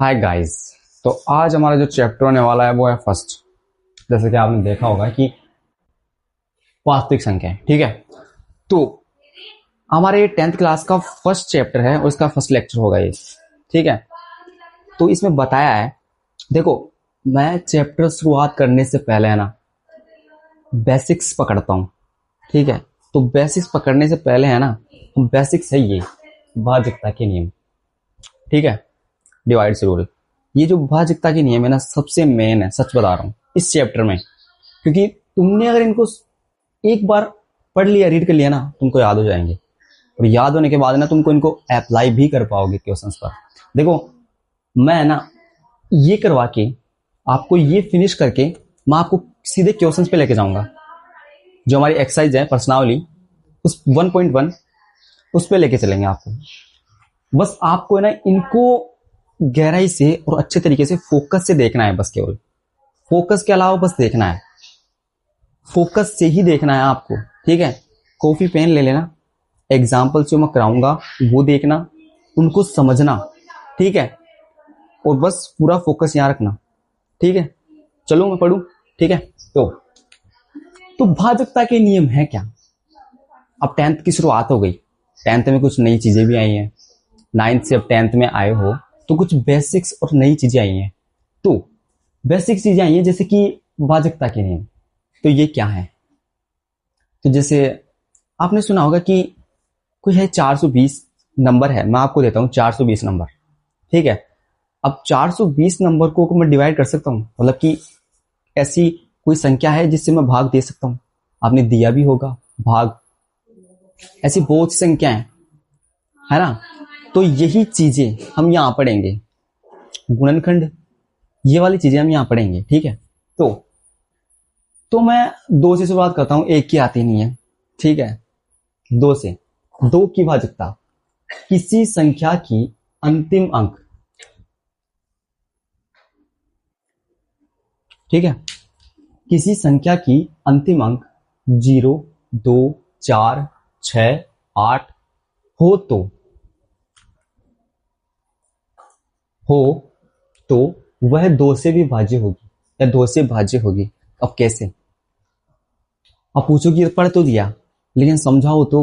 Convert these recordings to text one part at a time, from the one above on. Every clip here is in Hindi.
Hi guys. तो आज हमारा जो चैप्टर होने वाला है वो है फर्स्ट। जैसे कि आपने देखा होगा कि वास्तविक संख्या है, ठीक है। तो हमारे 10th क्लास का फर्स्ट चैप्टर है और इसका फर्स्ट लेक्चर होगा ये, ठीक है। तो इसमें बताया है, देखो, मैं चैप्टर शुरुआत करने से पहले है ना बेसिक्स पकड़ता हूँ, ठीक है। तो बेसिक्स पकड़ने से पहले है ना, बेसिक्स है ये भाज्यता के नियम, ठीक है, डिवाइड रूल। ये जो भाज्यता के नियम है ना सबसे मेन है, सच बता रहा हूँ इस चैप्टर में। क्योंकि तुमने अगर इनको एक बार पढ़ लिया, रीड कर लिया ना, तुमको याद हो जाएंगे। और याद होने के बाद ना तुमको इनको अप्लाई भी कर पाओगे क्वेश्चंस पर। देखो, मैं ना ये करवा के आपको ये फिनिश करके मैं आपको सीधे क्वेश्चंस पे लेके जाऊंगा। जो हमारी एक्सरसाइज है पर्सनावली, उस 1.1 उस पे लेके चलेंगे आपको। बस आपको है ना इनको गहराई से और अच्छे तरीके से फोकस से देखना है, बस केवल फोकस के अलावा बस देखना है, फोकस से ही देखना है आपको, ठीक है। कॉपी पेन ले लेना, एग्जाम्पल जो मैं कराऊंगा वो देखना, उनको समझना, ठीक है। और बस पूरा फोकस यहां रखना, ठीक है। चलो मैं पढ़ूं, ठीक है। तो भाजकता के नियम है क्या। अब 10th की शुरुआत हो गई, 10th में कुछ नई चीजें भी आई हैं। 9th से अब 10th में आए हो तो कुछ बेसिक्स और नई चीजें आई हैं। तो बेसिक चीजें आई हैं जैसे कि भाजकता के नियम। तो ये क्या है, तो जैसे आपने सुना होगा कि कोई है 420 नंबर है, मैं आपको देता हूं 420 नंबर, ठीक है। अब 420 नंबर को मैं डिवाइड कर सकता हूं, मतलब कि ऐसी कोई संख्या है जिससे मैं भाग दे सकता हूं। आपने दिया भी होगा भाग, ऐसी बहुत सी संख्याएं है ना। तो यही चीजें हम यहां पढ़ेंगे, गुणनखंड, ये वाली चीजें हम यहां पढ़ेंगे, ठीक है। तो मैं दो से शुरुआत करता हूं, एक की आती नहीं है, ठीक है। दो से, दो की भाजकता, किसी संख्या की अंतिम अंक, ठीक है, किसी संख्या की अंतिम अंक 0, 2, 4, 6, 8 हो तो हो तो वह दो से भी भाज्य होगी या दो से भाज्य होगी। अब कैसे, अब पूछो कि पढ़ तो दिया लेकिन समझाओ तो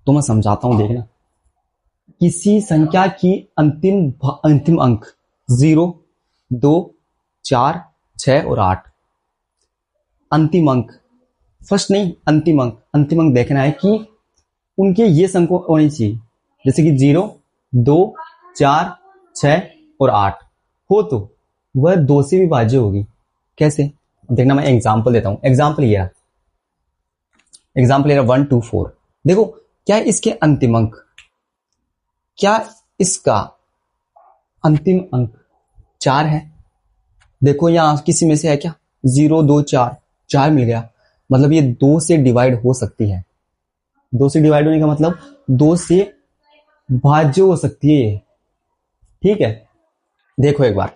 मैं समझाता हूं, देखना। किसी संख्या की अंतिम अंक 0, 2, 4, 6 और 8। अंतिम अंक, फर्स्ट नहीं, अंतिम अंक। अंतिम अंक देखना है कि उनके ये संख्या होनी चाहिए, जैसे कि 0, 2, 4, 6 और 8 हो तो वह दो से भी भाज्य होगी। कैसे, देखना, मैं एग्जाम्पल देता हूं। एग्जाम्पल ये रहा, एग्जाम्पल ये रहा 1, 2, 4। देखो, क्या इसके अंतिम अंक, क्या इसका अंतिम अंक 4 है। देखो यहां किसी में से है क्या, 0, 2, 4, 4 मिल गया, मतलब ये दो से डिवाइड हो सकती है। दो से डिवाइड होने का मतलब दो से भाज्य हो सकती है ये, ठीक है। देखो एक बार,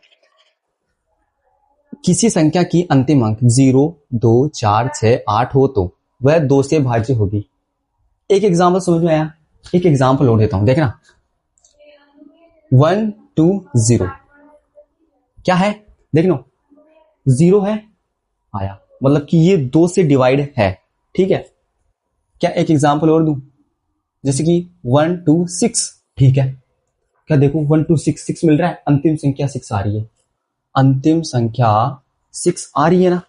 किसी संख्या की अंतिम अंक 0, 2, 4, 6, 8 हो तो वह दो से भाज्य होगी। एक एग्जाम्पल समझ में आया, एक एग्जाम्पल और देता हूं, देखना। 1, 2, 0 क्या है, देख लो 0 है, आया, मतलब कि ये दो से डिवाइड है, ठीक है। क्या एक एग्जाम्पल और दूं, जैसे कि 1, 2, 6, ठीक है। क्या देखो 1, 2, 6, 6 मिल रहा है, अंतिम संख्या 6 आ रही है, अंतिम संख्या 6 आ रही है ना।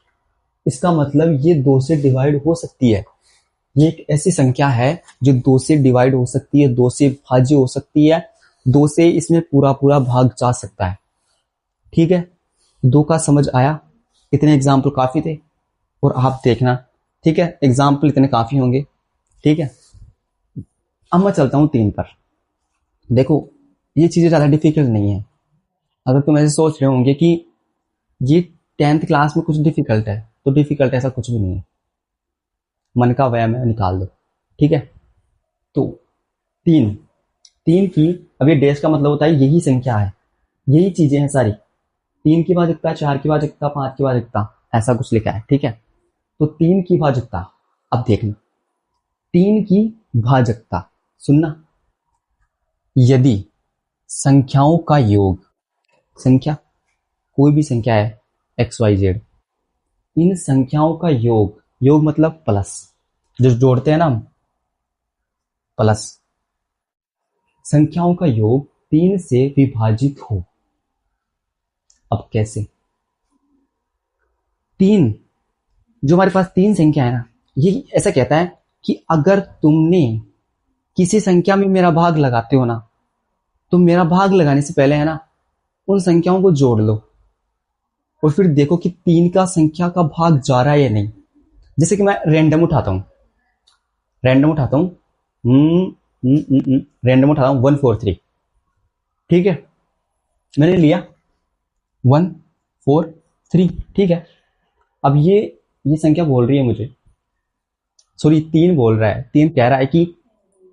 इसका मतलब ये दो से डिवाइड हो सकती है। ये एक ऐसी संख्या है जो दो से डिवाइड हो सकती है, दो से भाज्य हो सकती है, दो से इसमें पूरा पूरा भाग जा सकता है, ठीक है। दो का समझ आया, इतने एग्जाम्पल काफी थे और आप देखना, ठीक है, एग्जाम्पल इतने काफी होंगे, ठीक है। अब मैं चलता हूं 3 पर। देखो, ये चीजें ज्यादा डिफिकल्ट नहीं है। अगर तुम ऐसे सोच रहे होंगे कि ये 10th क्लास में कुछ डिफिकल्ट है, तो डिफिकल्ट ऐसा कुछ भी नहीं है, मन का वहम है, निकाल दो, ठीक है। तो 3, 3 की, अब ये डैश का मतलब होता है यही संख्या है, यही चीजें हैं सारी। 3 की भाजकता, 4 की भाजकता, 5 की भाजकता, ऐसा कुछ लिखा है, ठीक है। तो 3 की भाजकता, अब देखना 3 की भाजकता, सुनना, यदि संख्याओं का योग संख्या, कोई भी संख्या है एक्स वाई जेड, इन संख्याओं का योग, योग मतलब प्लस, जो जोड़ते हैं ना हम, प्लस, संख्याओं का योग 3 से विभाजित हो। अब कैसे? 3, जो हमारे पास 3 संख्या है ना, ये ऐसा कहता है कि अगर तुमने किसी संख्या में मेरा भाग लगाते हो ना, तो मेरा भाग लगाने से पहले है ना, उन संख्याओं को जोड़ लो और फिर देखो कि 3 का संख्या का भाग जा रहा है या नहीं। जैसे कि मैं रैंडम उठाता हूं, रैंडम उठाता हूं, रैंडम उठाता हूं 143, ठीक है, मैंने लिया 143, ठीक है। अब ये संख्या बोल रही है मुझे, सॉरी 3 बोल रहा है, 3 कह रहा है कि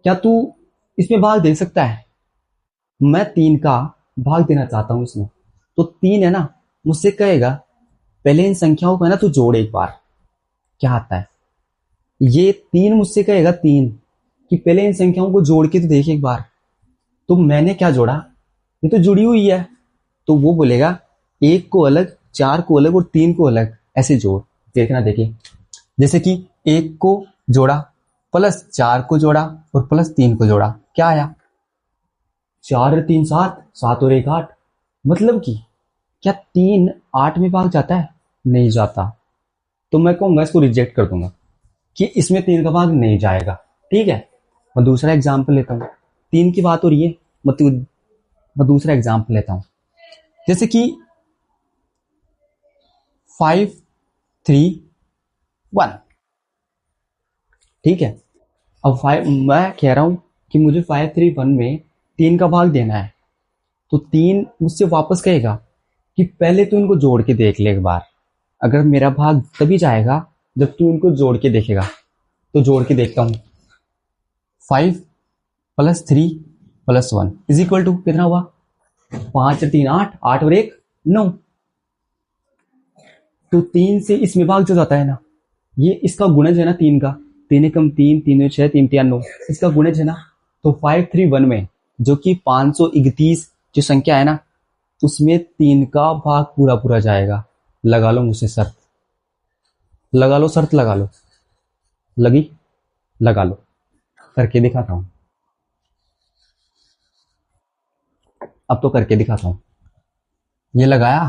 क्या तू इसमें भाग दे सकता है? मैं 3 का भाग देना चाहता हूं इसमें। तो 3 है ना, मुझसे कहेगा पहले इन संख्याओं को है ना तू जोड़ एक बार। क्या आता है? ये 3 मुझसे कहेगा 3 कि पहले इन संख्याओं को जोड़ के तो देख एक बार। तो मैंने क्या जोड़ा? ये तो जुड़ी हुई है। तो वो बोलेगा 1 को अलग, 4 को अलग और 3 को अलग, ऐसे जोड़। देखना, देखिए, जैसे कि 1 को जोड़ा प्लस 4 को जोड़ा और प्लस 3 को जोड़ा, क्या आया? 4 और 3 7, 7 और 1 8। मतलब कि क्या 3 8 में भाग जाता है? नहीं जाता। तो मैं कहूंगा इसको रिजेक्ट कर दूंगा कि इसमें 3 का भाग नहीं जाएगा, ठीक है। मैं दूसरा एग्जाम्पल लेता हूं, 3 की बात हो रही है, मतलब मैं दूसरा एग्जाम्पल लेता हूं, जैसे कि 5 3 1, ठीक है। अब 5, मैं कह रहा हूं कि मुझे 5 3 1 में 3 का भाग देना है। तो 3 मुझसे वापस कहेगा कि पहले तू इनको जोड़ के देख ले एक बार। अगर मेरा भाग तभी जाएगा जब तू इनको जोड़ के देखेगा। तो जोड़ के देखता हूं, 5 plus 3 plus 1 is equal to कितना हुआ? 5 और 3 8, 8 और 1 9। तो 3 से इसमें भाग जो जाता है ना, ये इसका गुणज है ना 3 का, 3 एकम 3, 3 6, 3 3 9, इसका गुणज है ना। तो 5 3 1 में जो कि 531 जो संख्या है ना, उसमें 3 का भाग पूरा पूरा जाएगा। लगा लो मुझसे शर्त, लगा लो शर्त, लगा लो, लगी, लगा लो, करके दिखाता हूं। अब तो करके दिखाता हूं। ये लगाया,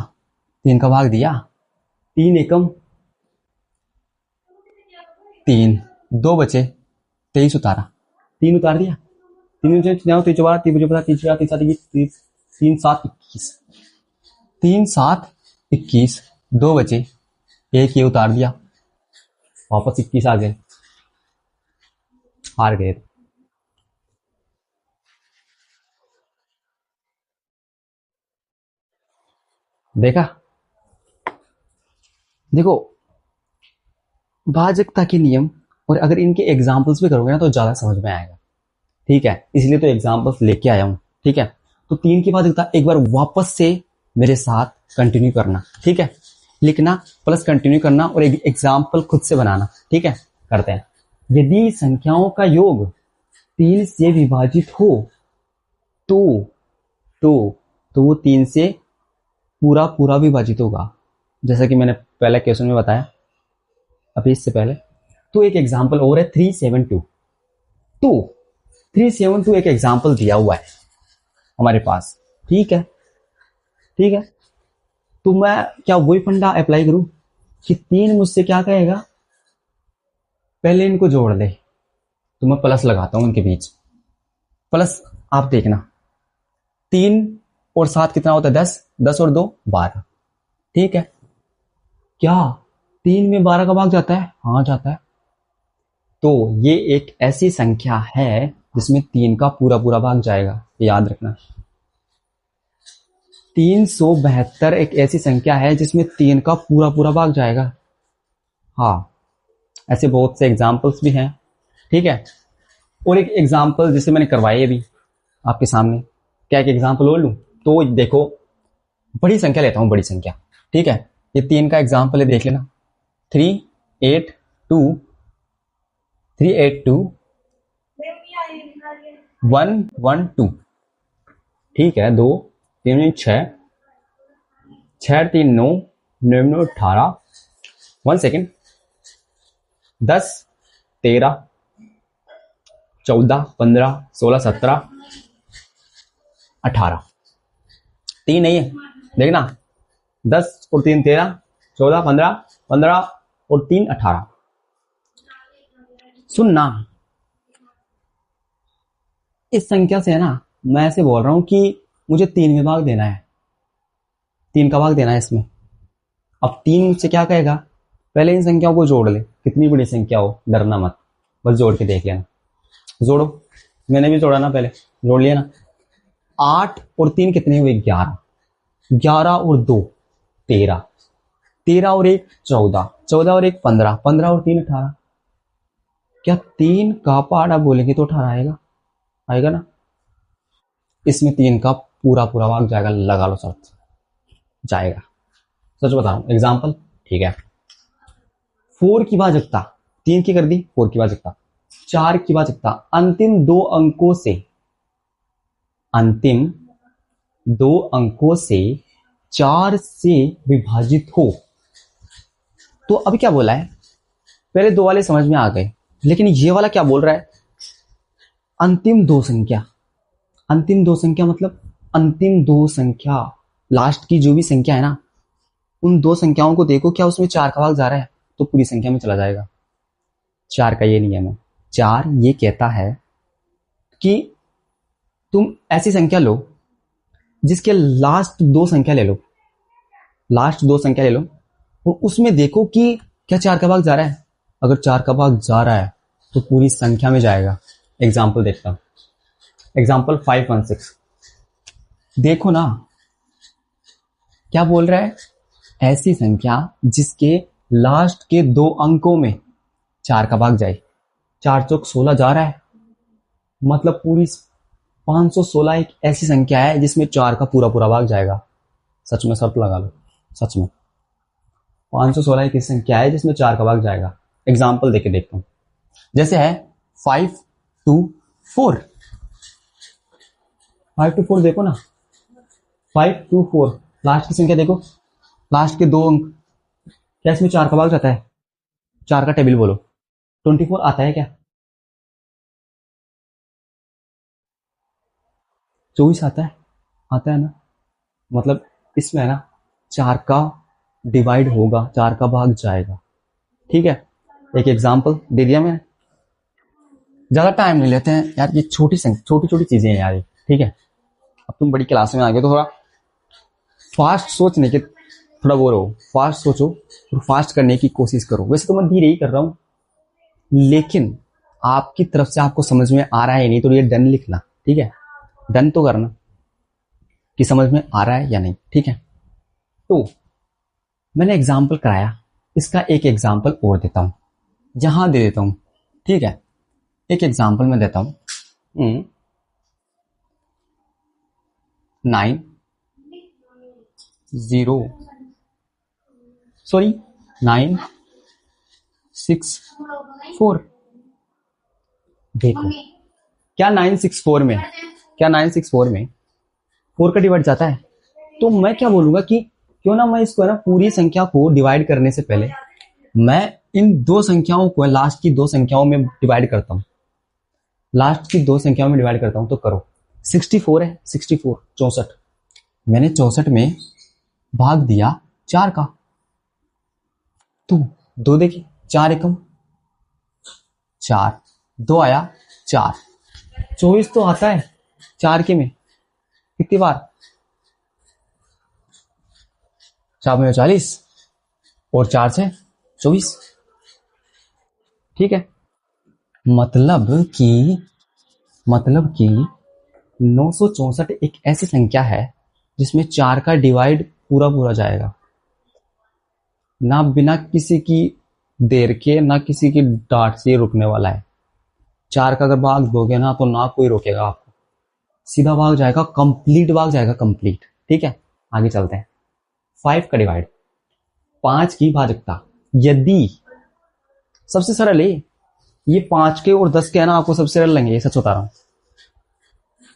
3 का भाग दिया, 3 एकम 3, 2 बचे, 23 उतारा, 3 उतार दिया, 3 3 3 4 3 5 3 4 3 7 21, 3 7 21, 3 7 21, 2 बचे, एक ये उतार दिया, वापस 21 आ गए, हार गए। देखा? देखो, भाजकता के नियम, और अगर इनके एग्जाम्पल्स भी करोगे ना तो ज्यादा समझ में आएगा, ठीक है। इसलिए तो एग्जाम्पल्स लेके आया हूं, ठीक है। तो 3 की भाजकता एक बार वापस से मेरे साथ कंटिन्यू करना, ठीक है। लिखना प्लस कंटिन्यू करना और एक एग्जाम्पल खुद से बनाना, ठीक है। करते हैं। यदि संख्याओं का योग 3 से विभाजित हो तो तो तो वो 3 से पूरा पूरा विभाजित होगा, जैसा कि मैंने पहले क्वेश्चन में बताया अभी इससे पहले। तो एक एग्जाम्पल और है 372। तो 372 एक एग्जाम्पल दिया हुआ है हमारे पास, ठीक है, ठीक है। तो मैं क्या वही फंडा अप्लाई करूं कि 3 मुझसे क्या कहेगा, पहले इनको जोड़ ले। तो मैं प्लस लगाता हूं इनके बीच, प्लस, आप देखना 3 और 7 कितना होता है? 10, 10 और 2 12, ठीक है। क्या 3 में 12 का भाग जाता है? हाँ जाता है। तो ये एक ऐसी संख्या है जिसमें 3 का पूरा पूरा भाग जाएगा, याद रखना। 372 एक ऐसी संख्या है जिसमें 3 का पूरा पूरा भाग जाएगा। हाँ, ऐसे बहुत से एग्जाम्पल्स भी हैं, ठीक है। और एक एग्जाम्पल जिसे मैंने करवाई अभी आपके सामने, क्या एक एग्जाम्पल और लूं? तो देखो, बड़ी संख्या लेता हूं, बड़ी संख्या, ठीक है। ये 3 का एग्जाम्पल है, देख लेना, 382 382 112, ठीक है। 2 3 6 6 3 9, 9 9 18, 1 सेकेंड, 10 13 14 15 16 17 18, 3 नहीं है, देखना 10 और 3 13, 14 15 15 और 3 18। सुनना, इस संख्या से है ना, मैं ऐसे बोल रहा हूं कि मुझे 3 में भाग देना है, 3 का भाग देना है इसमें। अब 3 से क्या कहेगा, पहले इन संख्याओं को जोड़ ले, कितनी बड़ी संख्या हो डरना मत, बस जोड़ के देख लेना। जोड़ो, मैंने भी जोड़ा ना, पहले जोड़ लिया ना। 8 और 3 कितने हुए, 11, 11 और 2 13, 13 और 1 14, 14 और 1 15, 15 और 3 18। क्या 3 का पहाड़ा बोलेंगे तो 18 आएगा, आएगा ना। इसमें 3 का पूरा पूरा भाग जाएगा, लगा लो शर्त, जाएगा, सच बता रहा हूं। एग्जाम्पल, ठीक है, 4 की भाजकता, 3 की कर दी, 4 की भाजकता, 4 की भाजकता अंतिम दो अंकों से 4 से विभाजित हो। तो अभी क्या बोला है, पहले दो वाले समझ में आ गए, लेकिन ये वाला क्या बोल रहा है, अंतिम दो संख्या। अंतिम दो संख्या मतलब अंतिम दो संख्या, लास्ट की जो भी संख्या है ना, उन दो संख्याओं को देखो, क्या उसमें 4 का भाग जा रहा है तो पूरी संख्या में चला जाएगा। 4 का ये नियम है। 4 ये कहता है कि तुम ऐसी संख्या लो जिसके लास्ट दो संख्या ले लो, लास्ट दो संख्या ले लो और उसमें देखो कि क्या 4 का भाग जा रहा है। अगर 4 का भाग जा रहा है तो पूरी संख्या में जाएगा। एग्जाम्पल देखता हूं, एग्जाम्पल 516, देखो ना क्या बोल रहा है, ऐसी संख्या जिसके लास्ट के दो अंकों में 4 का भाग जाए। 4 चौक 16 जा रहा है, मतलब पूरी 516 एक ऐसी संख्या है जिसमें 4 का पूरा पूरा भाग जाएगा। सच में शर्त लगा लो, सच में 516 एक ऐसी संख्या है जिसमें 4 का भाग जाएगा। एग्जाम्पल देके देखता हूं, जैसे है 5 2 4, 5 2 4 देखो ना, 5 2 4 लास्ट की संख्या देखो, लास्ट के दो अंक, क्या इसमें 4 का भाग जाता है? 4 का टेबल बोलो, 24 आता है क्या? 24 आता है, आता है ना, मतलब इसमें है ना 4 का डिवाइड होगा, 4 का भाग जाएगा। ठीक है, एक एग्जाम्पल दे दिया मैंने, ज्यादा टाइम नहीं लेते हैं यार, ये छोटी छोटी चीजें हैं यार ये, ठीक है। अब तुम बड़ी क्लास में आ गए तो थोड़ा फास्ट सोचने के, थोड़ा वो रहो, फास्ट सोचो और फास्ट करने की कोशिश करो। वैसे तो मैं धीरे ही कर रहा हूं, लेकिन आपकी तरफ से आपको समझ में आ रहा है नहीं तो ये डन लिखना, ठीक है, डन तो करना कि समझ में आ रहा है या नहीं, ठीक है। तो मैंने एग्जाम्पल कराया, इसका एक एग्जाम्पल और देता हूं, यहां दे देता हूं, ठीक है। एक एग्जाम्पल मैं देता हूं, 9 0 सॉरी 9 6 4। देखो क्या 964 में, क्या 964 में 4 का डिवाइड जाता है? तो मैं क्या बोलूंगा कि क्यों ना मैं इसको है ना पूरी संख्या को डिवाइड करने से पहले मैं इन दो संख्याओं को लास्ट की दो संख्याओं में डिवाइड करता हूं, लास्ट की दो संख्याओं में डिवाइड करता हूं। तो करो, 64 है, 64 64, मैंने 64 में भाग दिया 4 का, तो 2 देखिए, 4 एकम 4, 2 आया 4, 24 तो आता है 4 के में, कितनी बार? 4 में 40 और 4 से 24, ठीक है। मतलब कि 964 एक ऐसी संख्या है जिसमें 4 का डिवाइड पूरा पूरा जाएगा, ना बिना किसी की देर के, ना किसी की डांट से रुकने वाला है। 4 का अगर भाग दोगे ना तो ना कोई रोकेगा आपको, सीधा भाग जाएगा, कंप्लीट भाग जाएगा, कंप्लीट, ठीक है। आगे चलते हैं, 5 का डिवाइड, 5 की भाजकता, यदि सबसे सरल है ये, 5 के और 10 के है ना, आपको सबसे सरल लेंगे, ये सच बता रहा हूं।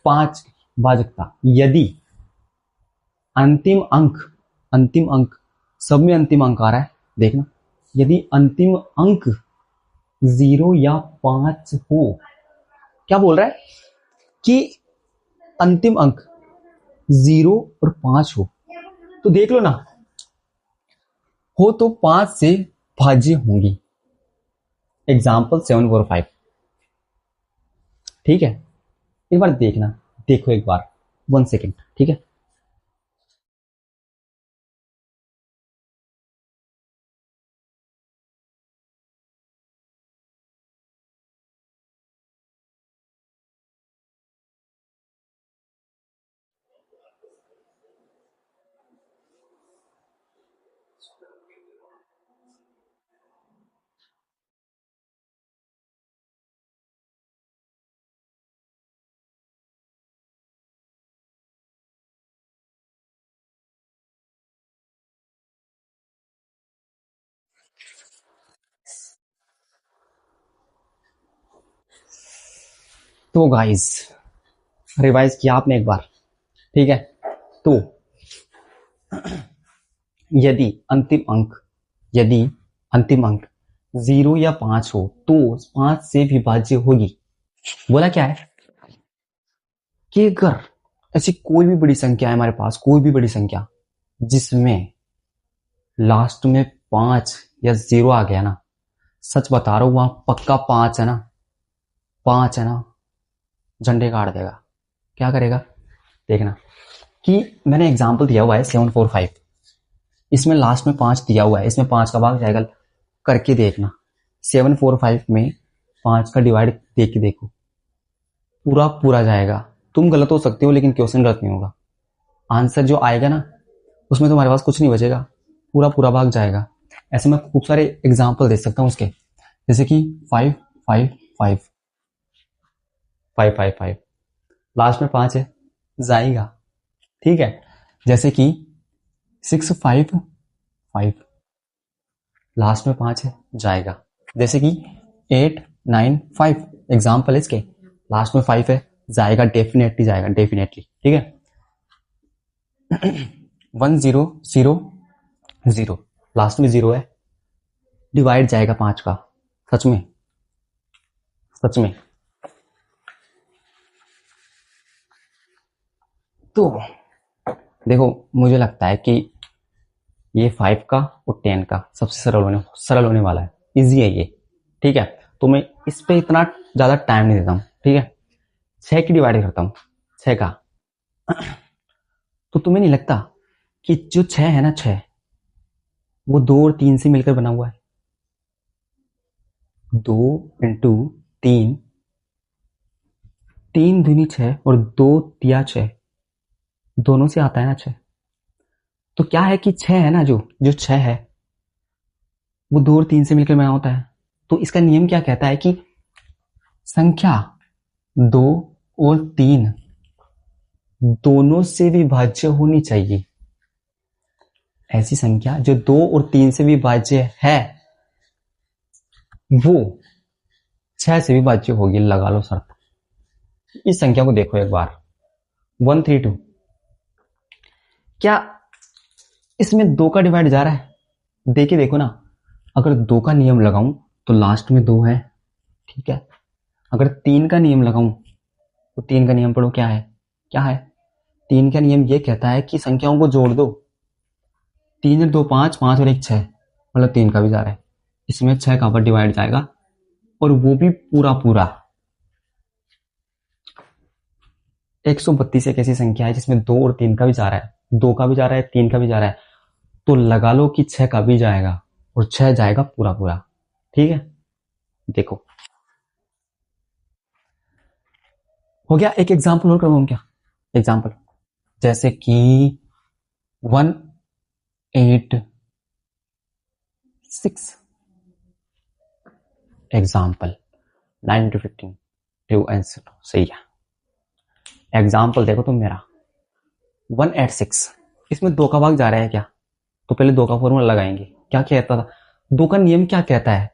5 भाजकता, यदि अंतिम अंक अंतिम अंक, सब में अंतिम अंक आ रहा है, देखना यदि अंतिम अंक 0 या 5 हो, क्या बोल रहा है कि अंतिम अंक 0 और 5 हो, तो देख लो ना, हो तो 5 से भाज्य होंगी। एग्जाम्पल 745, ठीक है। एक बार देखना, देखो एक बार, 1 सेकेंड, ठीक है। तो गाइस, रिवाइज किया आपने एक बार, ठीक है। तो यदि अंतिम अंक 0 या 5 हो तो 5 से विभाज्य होगी। बोला क्या है कि अगर ऐसी कोई भी बड़ी संख्या है हमारे पास, कोई भी बड़ी संख्या जिसमें लास्ट में 5 या 0 आ गया ना, सच बता रहा हूं, वहां पक्का 5 है ना, 5 है ना, झंडे काट देगा। क्या करेगा, देखना कि मैंने एग्जाम्पल दिया हुआ है 745, इसमें लास्ट में 5 दिया हुआ है, इसमें 5 का भाग जाएगा, करके देखना। 745 में 5 का डिवाइड देख के देखो, पूरा पूरा जाएगा। तुम गलत हो सकते हो लेकिन क्वेश्चन गलत नहीं होगा। आंसर जो आएगा ना, उसमें तुम्हारे पास कुछ नहीं बचेगा, पूरा पूरा भाग जाएगा। ऐसे मैं खूब सारे एग्जाम्पल दे सकता हूं उसके, जैसे कि 5 5 5 5 5 5, लास्ट में 5 है, जाएगा, ठीक है। जैसे कि 6 5 5, लास्ट में 5 है, जाएगा। जैसे कि 8 9 5, एग्जाम्पल इसके, लास्ट में 5 है, जाएगा, डेफिनेटली जाएगा, डेफिनेटली, ठीक है। 1 0 0 0, लास्ट में 0 है, डिवाइड जाएगा 5 का, सच में, सच में। तो देखो, मुझे लगता है कि ये 5 का और 10 का सबसे सरल होने वाला है, इजी है ये, ठीक है। तो मैं इस पे इतना ज्यादा टाइम नहीं देता हूं, ठीक है। 6 की डिवाइड करता हूं, 6 का। तो तुम्हें नहीं लगता कि जो 6 है ना, 6 वो 2 और 3 से मिलकर बना हुआ है? 2 इंटू 3, 3 दूनी 6 और 2 तिया 6, दोनों से आता है ना 6। तो क्या है कि 6 है ना, जो 6 है वो 2 और 3 से मिलकर बना होता है। तो इसका नियम क्या कहता है कि संख्या 2 और 3 दोनों से विभाज्य होनी चाहिए। ऐसी संख्या जो 2 और 3 से विभाज्य है वो 6 से विभाज्य होगी, लगा लो शर्त। इस संख्या को देखो एक बार, 132, क्या इसमें 2 का डिवाइड जा रहा है? देखिए, देखो ना, अगर 2 का नियम लगाऊं तो लास्ट में 2 है, ठीक है। अगर 3 का नियम लगाऊं तो 3 का नियम पढ़ो, क्या है, क्या है? 3 का नियम ये कहता है कि संख्याओं को जोड़ दो, 3 और 2 5, 5 और 1 6, मतलब 3 का भी जा रहा है, इसमें 6 का पर डिवाइड जाएगा, और वो भी पूरा पूरा। 132 एक ऐसी संख्या है जिसमें 2 और 3 का भी जा रहा है, 2 का भी जा रहा है, 3 का भी जा रहा है, तो लगा लो कि 6 का भी जाएगा, और 6 जाएगा पूरा पूरा, ठीक है। देखो, हो गया। एक एग्जाम्पल और करवाऊं क्या? एग्जाम्पल जैसे कि 186, एग्जाम्पल 9 to 15 टू आंसर, सही है। एग्जाम्पल देखो तुम मेरा, 186, इसमें 2 का भाग जा रहा है क्या? तो पहले 2 का फॉर्मूला लगाएंगे। क्या कहता था 2 का नियम? क्या कहता है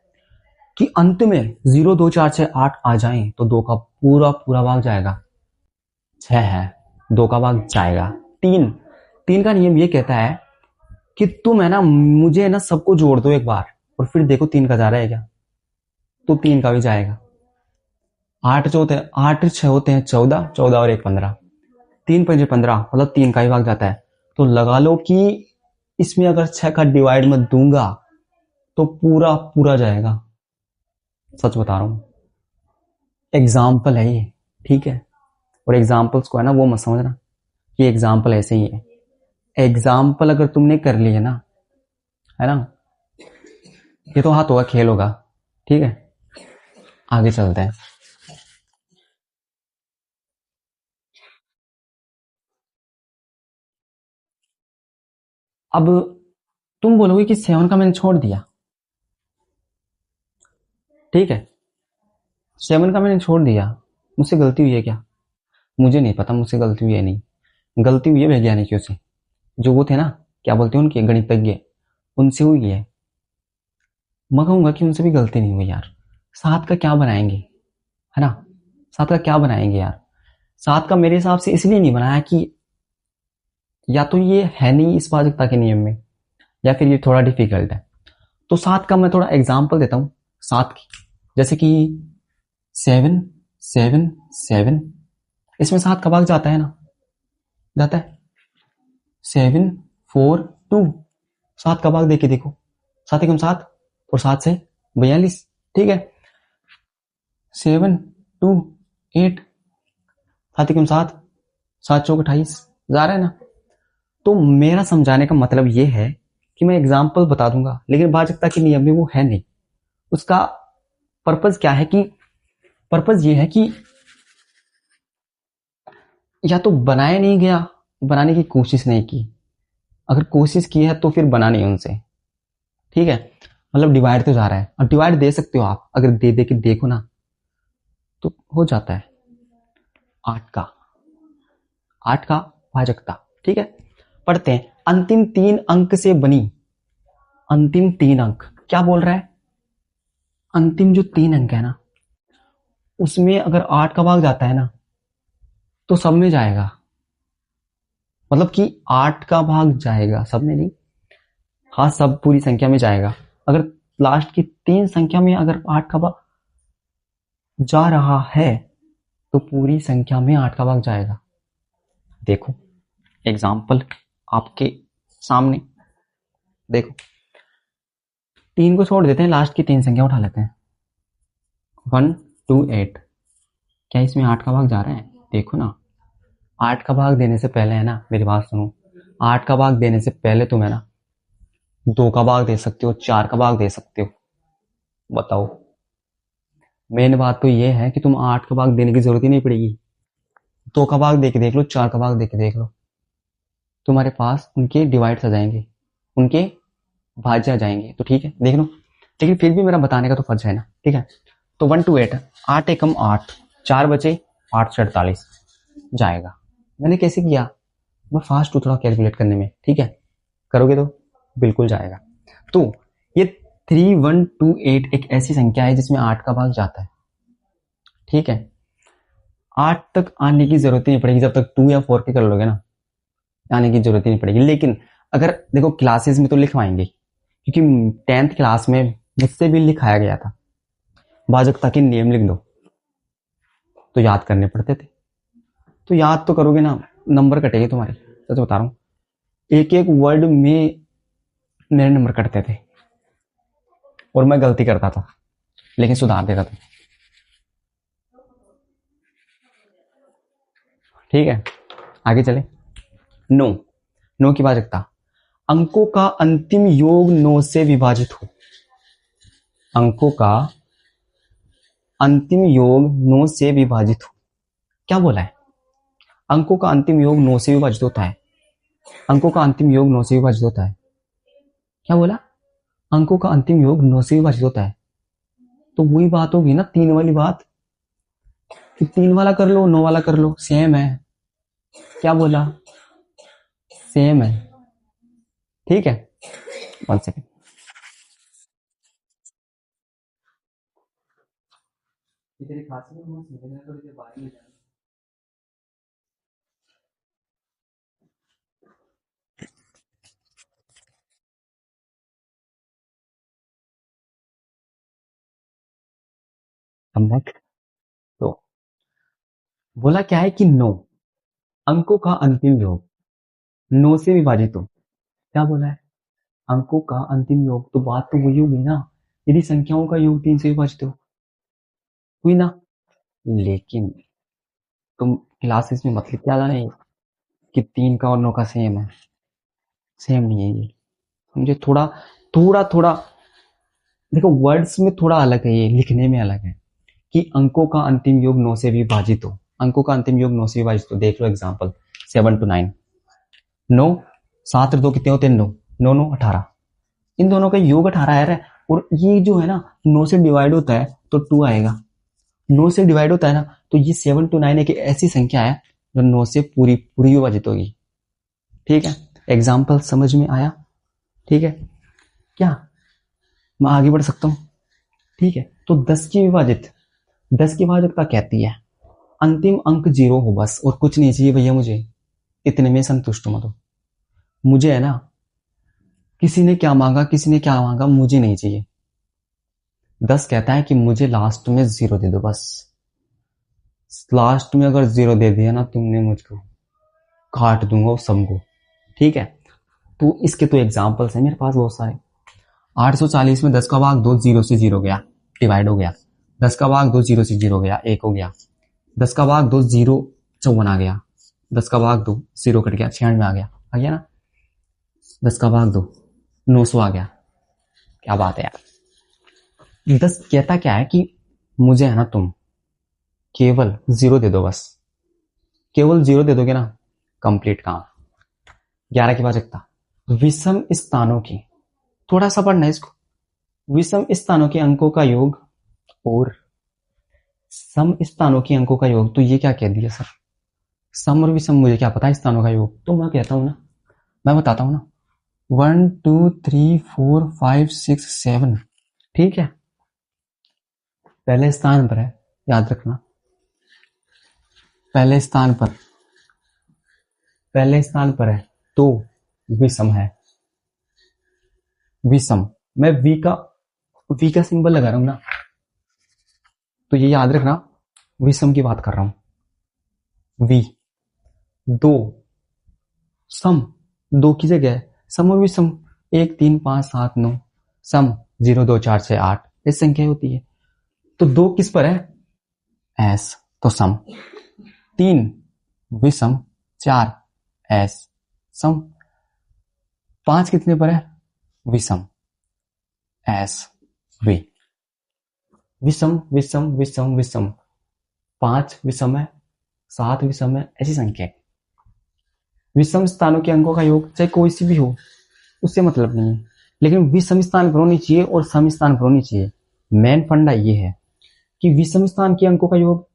कि अंत में 0 2 4 6 8 आ जाएं तो 2 का पूरा पूरा भाग जाएगा। 6 है, 2 का भाग जाएगा। 3 का नियम ये कहता है कि तुम है ना मुझे है ना सबको जोड़ दो एक बार और फिर देखो 3 का जा रहा है क्या, तो 3 का भी जाएगा। 8 जो होते हैं 8 6 होते हैं 14, 14 और 1 15, 3 5 15 मतलब 3 का ही भाग जाता है। तो लगा लो कि इसमें अगर 6 का डिवाइड मत दूंगा तो पूरा पूरा जाएगा। सच बता रहा हूं, एग्जाम्पल है ये, ठीक है। और एग्जाम्पल्स को है ना वो मत समझना कि एग्जाम्पल ऐसे ही है। एग्जाम्पल अगर तुमने कर ली है ना, ये तो हाथ होगा खेल होगा, ठीक है। आगे चलते हैं। अब तुम बोलोगे कि 7 का मैंने छोड़ दिया, ठीक है। 7 का मैंने छोड़ दिया, मुझसे गलती हुई है क्या? मुझे नहीं पता मुझसे गलती हुई है नहीं। गलती हुई है वैज्ञानिकों से, जो वो थे ना, क्या बोलते हैं उनके, गणितज्ञ, उनसे हुई है। मैं कहूंगा कि उनसे भी गलती नहीं हुई यार। 7 का क्या बनाएंगे, है ना। 7 का क्या बनाएंगे यार। 7 का मेरे हिसाब से इसलिए नहीं बनाया कि या तो ये है नहीं इस भाजकता के नियम में, या फिर ये थोड़ा डिफिकल्ट है। तो 7 का मैं थोड़ा एग्जाम्पल देता हूँ 7 की। जैसे कि 7 7 7, इसमें 7 का भाग जाता है ना, जाता है। 7 4 2, 7 का भाग देके देखो, 7 एकम 7 और 7 से 42, ठीक है। 7 2 8, 7 एकम 7, 7 चौक 28, जा रहा है ना। तो मेरा समझाने का मतलब ये है कि मैं एग्जाम्पल बता दूंगा, लेकिन भाजकता के नियम में वो है नहीं। उसका पर्पज क्या है कि, पर्पज ये है कि या तो बनाया नहीं गया, बनाने की कोशिश नहीं की। अगर कोशिश की है तो फिर बना नहीं उनसे, ठीक है। मतलब डिवाइड तो जा रहा है, और डिवाइड दे सकते हो आप, अगर दे दे के देखो ना तो हो जाता है। 8 का, 8 का भाजकता, ठीक है। पढ़ते हैं। अंतिम 3 अंक से बनी, अंतिम 3 अंक क्या बोल रहा है। अंतिम जो 3 अंक है ना, उसमें अगर 8 का भाग जाता है ना तो सब में जाएगा। मतलब कि 8 का भाग जाएगा, सब में नहीं, हाँ सब पूरी संख्या में जाएगा। अगर लास्ट की 3 संख्या में अगर 8 का भाग जा रहा है तो पूरी संख्या में 8 का भाग जाएगा। देखो एग्जाम्पल आपके सामने, देखो 3 को छोड़ देते हैं, लास्ट की 3 संख्या उठा लेते हैं। 1 2 8, क्या इसमें 8 का भाग जा रहा है? देखो ना, 8 का भाग देने से पहले है ना, मेरी बात सुनो, 8 का भाग देने से पहले तुम है ना 2 का भाग दे सकते हो, 4 का भाग दे सकते हो। बताओ, मेन बात तो ये है कि तुम 8 का भाग देने की जरूरत ही नहीं पड़ेगी। 2 का भाग दे के देख लो, 4 का भाग दे के देख लो, तुम्हारे पास उनके डिवाइड्स आ जाएंगे, उनके भाज्य आ जाएंगे, तो ठीक है देख लो। लेकिन फिर भी मेरा बताने का तो फर्ज है ना, ठीक है। तो 1 2 8, 8 एकम 8, 4 बचे 8 से 48 जाएगा। मैंने कैसे किया, मैं फास्ट हूँ थोड़ा कैलकुलेट करने में, ठीक है। करोगे तो बिल्कुल जाएगा। तो ये 3128 एक ऐसी संख्या है जिसमें 8 का भाग जाता है, ठीक है। 8 तक आने की जरूरत ही नहीं पड़ेगी, जब तक 2 या 4 के कर लोगे ना, आने की जरूरत ही नहीं पड़ेगी। लेकिन अगर देखो क्लासेस में तो लिखवाएंगे, क्योंकि 10th क्लास में मुझसे भी लिखाया गया था भाजकता के नियम लिख दो, तो याद करने पड़ते थे। तो याद तो करोगे ना, नंबर कटेंगे तुम्हारे, सच बता रहा हूँ। एक एक वर्ड में मेरे नंबर कटते थे और मैं गलती करता था, लेकिन सुधार देता था, ठीक है। आगे चले। 9, 9 की भाजकता, अंकों का अंतिम योग 9 से विभाजित हो। अंकों का अंतिम योग 9 से विभाजित हो, क्या बोला है। अंकों का अंतिम योग 9 से विभाजित होता है। अंकों का अंतिम योग 9 से विभाजित होता है, क्या बोला। अंकों का अंतिम योग 9 से विभाजित होता है। तो वही बात होगी ना 3 वाली बात, कि 3 वाला कर लो 9 वाला कर लो, सेम है। क्या बोला, सेम है, ठीक है। 1 सेकेंड, तेरी खांसी में मैं समझने थोड़ी देर बाद में जाना। हम नेक्स्ट। तो बोला क्या है कि 9 अंकों का अंतिम योग 9 से विभाजित हो। क्या बोला है? अंकों का अंतिम योग। तो बात तो वही होगी ना, यदि संख्याओं का योग 3 से विभाजित हो, हुई ना। लेकिन तुम क्लासेस में मतलब क्या लाना है कि 3 का और 9 का सेम है, सेम नहीं है ये। मुझे थोड़ा थोड़ा थोड़ा देखो, वर्ड्स में थोड़ा अलग है, ये लिखने में अलग है कि अंकों का अंतिम योग 9 से विभाजित हो। अंकों का अंतिम योग 9 से विभाजित हो। देख लो एग्जांपल 7 to 9। 9 7 और 2 कितने होते हैं? 9 9 9 18। इन दोनों का योग 18 है। और ये जो है ना 9 से डिवाइड होता है तो 2 आएगा। 9 से डिवाइड होता है ना, तो ये 7 to 9 एक ऐसी संख्या है जो 9 से पूरी पूरी विभाजित होगी। ठीक है, एग्जाम्पल समझ में आया? ठीक है, क्या मैं आगे बढ़ सकता हूं? ठीक है, तो 10 की विभाजित, 10 की विभाजकता कहती है अंतिम अंक 0 हो बस, और कुछ नहीं चाहिए भैया, मुझे इतने में संतुष्ट मत हो। मुझे है ना, किसी ने क्या मांगा, किसी ने क्या मांगा, मुझे नहीं चाहिए। 10 कहता है कि मुझे लास्ट में 0 दे दो बस। लास्ट में अगर 0 दे दिया ना तुमने, मुझको काट दूंगा उस सबको। ठीक है, तो इसके तो एग्जाम्पल्स है मेरे पास बहुत सारे। 840 में 10 का भाग 2 0 से 0 गया, डिवाइड हो गया। 10 का भाग 2 0 से 0 गया, 1 हो गया। 10 का भाग 2 0 54 आ गया। 10 का भाग 2 0 कट गया, 96 आ गया ना। 10 का भाग 2 900 आ गया। क्या बात है यार। 10 कहता क्या है कि मुझे है ना तुम केवल 0 दे दो बस। केवल 0 दे दोगे ना, कंप्लीट काम। 11 की भाजकता विषम स्थानों की, थोड़ा सा पढ़ना है इसको। विषम स्थानों के अंकों का योग और सम स्थानों के अंकों का योग। तो ये क्या कह दिया सर? सम और विषम मुझे क्या पता स्थानों का योग? तो मैं कहता हूं ना, मैं बताता हूं ना। 1 2 3 4 5 6 7। ठीक है, पहले स्थान पर है, याद रखना। पहले स्थान पर, पहले स्थान पर है तो विषम है। विषम, मैं वी का सिंबल लगा रहा हूं ना, तो ये याद रखना, विषम की बात कर रहा हूं। वी 2 सम, 2 की जगह है सम और विषम। 1 3 5 7 9 सम 0 2 4 6 8 ये संख्या होती है। तो 2 किस पर है? एस, तो सम। 3 विषम, 4 एस सम। 5 कितने पर है? विषम, एस वी। विषम विषम विषम विषम, 5 विषम है, 7 विषम है, ऐसी संख्या है। विषम स्थानों के अंकों का योग चाहे कोई सी भी हो, उससे मतलब नहीं है, लेकिन विषम स्थान पर होनी चाहिए और सम स्थान पर होनी चाहिए। मेन फंडा ये है कि विषम स्थान के अंकों का योग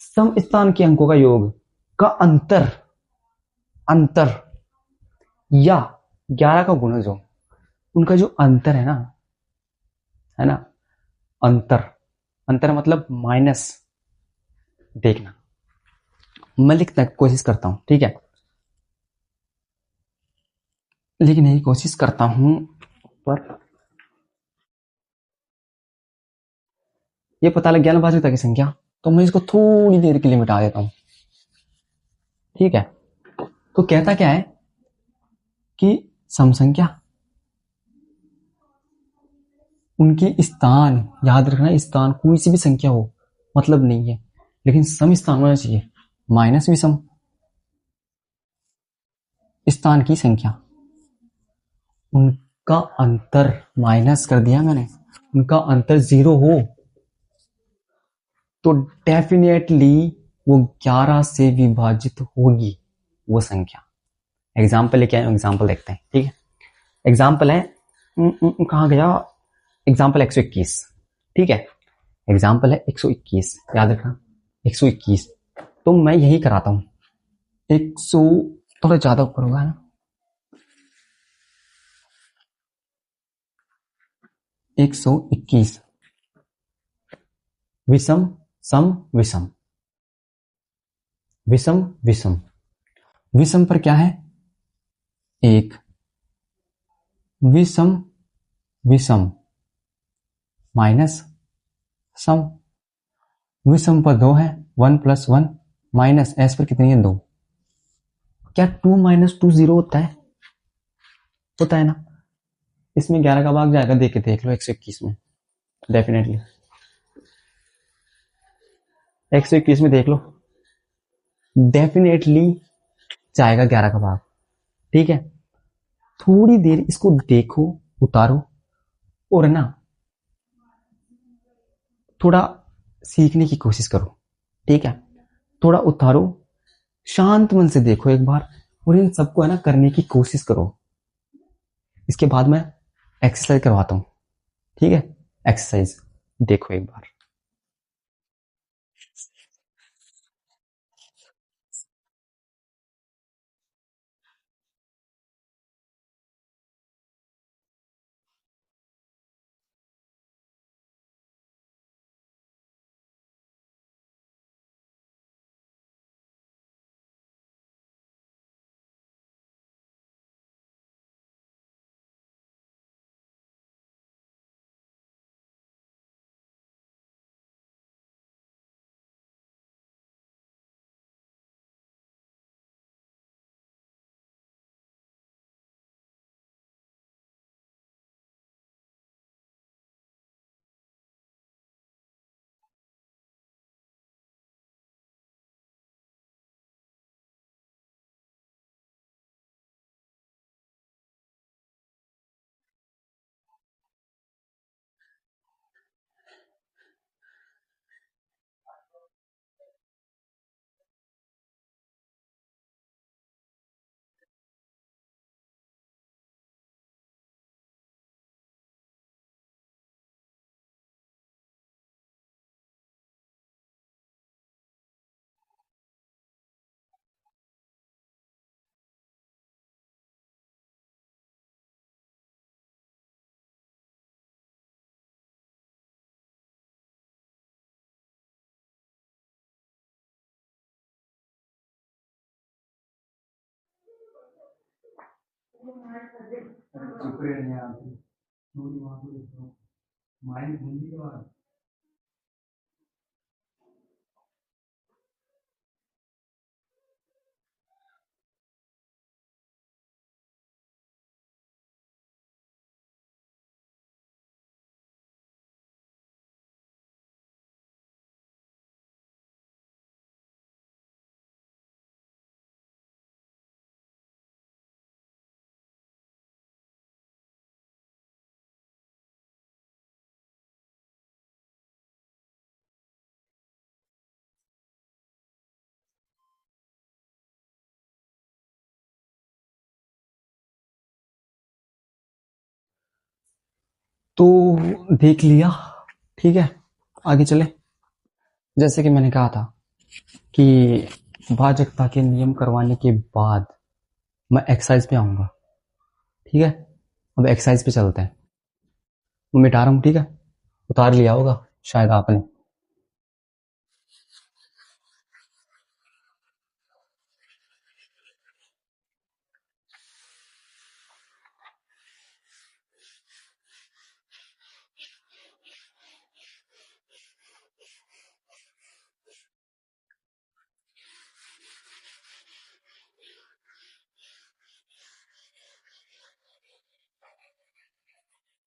सम स्थान के अंकों का योग का अंतर, अंतर या 11 का गुणज हो, उनका जो अंतर है ना, अंतर, अंतर मतलब माइनस। देखना, मैं लिखने की कोशिश करता हूं, ठीक है, लिखने की कोशिश करता हूं, पर ये पता लग गया ना भाजकता की संख्या, तो मैं इसको थोड़ी देर के लिए मिटा देता हूं। ठीक है, तो कहता क्या है कि सम संख्या, उनकी स्थान याद रखना, स्थान कोई सी भी संख्या हो मतलब नहीं है, लेकिन सम स्थान होना चाहिए। माइनस विषम स्थान की संख्या, उनका अंतर माइनस कर दिया मैंने, उनका अंतर 0 हो तो डेफिनेटली वो 11 से विभाजित होगी वो संख्या। एग्जाम्पल लेके आए, एग्जाम्पल देखते हैं। ठीक है, एग्जाम्पल है, कहाँ गया एग्जाम्पल? 121। ठीक है, एग्जाम्पल है 121, याद रखना 121। तो मैं यही कराता हूं, 100 थोड़ा ज्यादा ऊपर होगा ना, 121 विषम सम विषम, विषम विषम, विषम पर क्या है? 1 विषम विषम माइनस सम, विषम पर 2 है, 1 + 1 माइनस एस पर कितनी है 2। क्या 2 - 2 0 होता है? होता है ना। इसमें 11 का भाग जाएगा, देख लो 121 में, डेफिनेटली 121 में देख लो, डेफिनेटली जाएगा 11 का भाग। ठीक है, थोड़ी देर इसको देखो, उतारो, और ना थोड़ा सीखने की कोशिश करो। ठीक है, थोड़ा उतारो, शांत मन से देखो एक बार, और इन सबको है ना करने की कोशिश करो। इसके बाद मैं एक्सरसाइज करवाता हूं। ठीक है, एक्सरसाइज देखो एक बार। तो देख लिया, ठीक है, आगे चले। जैसे कि मैंने कहा था कि भाजकता के नियम करवाने के बाद मैं एक्सरसाइज पे आऊंगा। ठीक है, अब एक्सरसाइज पे चलते हैं। मैं मिटा रहा हूं, ठीक है, उतार लिया होगा शायद आपने।